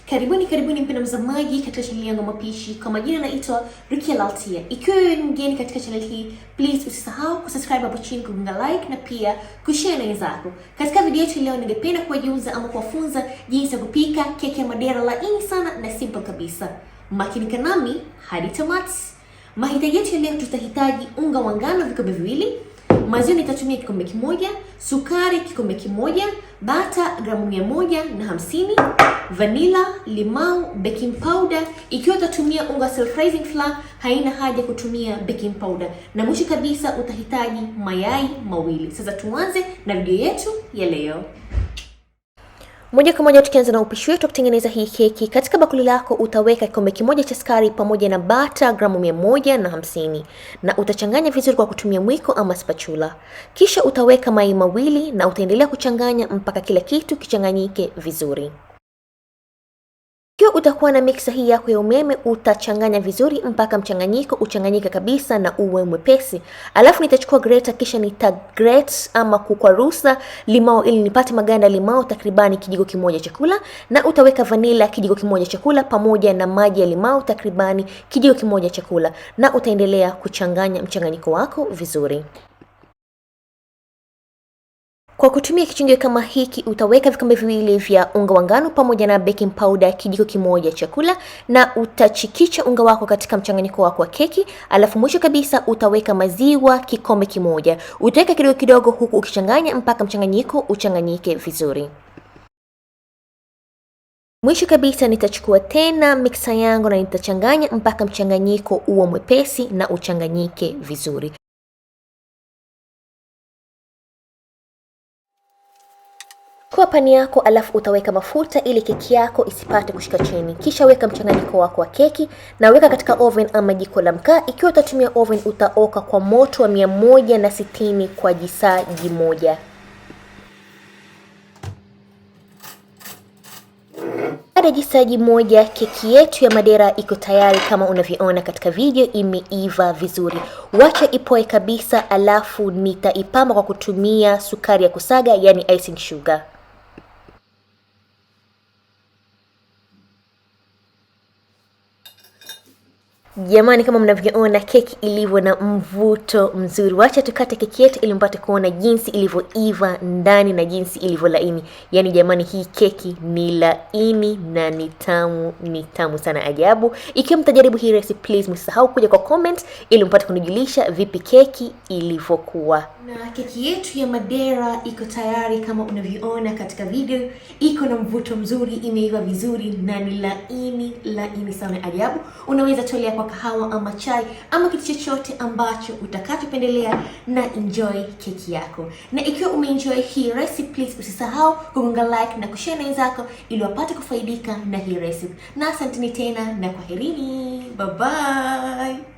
Karibuni mpendwa mtazamaji katika channel yangu mapishi. Kwa majina naitwa Rukia Laltia. Ikiwa wewe ni mgeni katika channel hii, please usisahau kusubscribe hapo chini, kugonga like na pia kushare na wenzako. Katika video yetu leo ningependa kuwajuza ama kuwafunza jinsi ya kupika keki ya Madeira laini sana na simple kabisa. Makinika nami hadi tamati. Mahitaji yetu leo tutahitaji unga wa ngano vikombe viwili, maziwa nitatumia kikombe kimoja, sukari kikombe kimoja, bata gramu 150, vanila, limau, baking powder. Ikiwa utatumia unga self rising flour, haina haja kutumia baking powder. Na mwisho kabisa utahitaji mayai mawili. Sasa tuanze na video yetu ya leo. Moja kwa moja tukianza na upishi wetu kutengeneza hii keki. Katika bakuli lako utaweka kikombe kimoja cha sukari pamoja na bata gramu 150 na utachanganya vizuri kwa kutumia mwiko ama spatula. Kisha utaweka mayai mawili na utaendelea kuchanganya mpaka kila kitu kichanganyike vizuri. Ikiwa utakuwa na mixer hii yako ya umeme, utachanganya vizuri mpaka mchanganyiko uchanganyike kabisa na uwe mwepesi. Alafu nitachukua grater kisha nitagrate ama kukwarusa limau ili nipate maganda limau takribani kijiko kimoja cha kula, na utaweka vanila kijiko kimoja cha kula pamoja na maji ya limau takribani kijiko kimoja cha kula, na utaendelea kuchanganya mchanganyiko wako vizuri. Kwa kutumia kichungio kama hiki utaweka vikombe viwili vya unga wa ngano pamoja na baking powder kijiko kimoja cha kula, na utachikicha unga wako katika mchanganyiko wako wa keki. Alafu mwisho kabisa utaweka maziwa kikombe kimoja. Utaweka kidogo kidogo huku ukichanganya mpaka mchanganyiko uchanganyike vizuri. Mwisho kabisa nitachukua tena mixer yangu na nitachanganya mpaka mchanganyiko uwe mwepesi na uchanganyike vizuri. Kwa pani yako, alafu utaweka mafuta ili keki yako isipate kushika chini. Kisha weka mchanganyiko wako wa keki na weka katika oven ama jiko la mkaa. Ikiwa utatumia oven utaoka kwa moto wa 160 kwa jisaa moja. Baada ya jisaa moja keki yetu ya Madeira iko tayari kama unavyoona katika video, imeiva vizuri. Wacha ipoe kabisa, alafu nitaipamba kwa kutumia sukari ya kusaga, yani icing sugar. Jamani, kama mnavyoona keki ilivyo na mvuto mzuri. Wacha tukate keki yetu ili mpate kuona jinsi ilivyoiva ndani na jinsi ilivyo laini. Yaani jamani, hii keki ni laini na ni tamu sana ajabu. Ikiwa mtajaribu hii recipe, please msisahau kuja kwa comment ili mpate kunijulisha vipi keki ilivyokuwa. Na keki yetu ya Madeira iko tayari kama unavyoona katika video. Iko na mvuto mzuri, imeiva vizuri na ni laini sana ajabu. Unaweza tolea kwa kahawa ama chai ama kitu chochote ambacho utakachopendelea, na enjoy keki yako. Na ikiwa umeenjoy hii recipe, please usisahau kugonga like na kushare na wenzako ili wapate kufaidika na hii recipe. Na asanteni tena na kwaherini. Bye bye.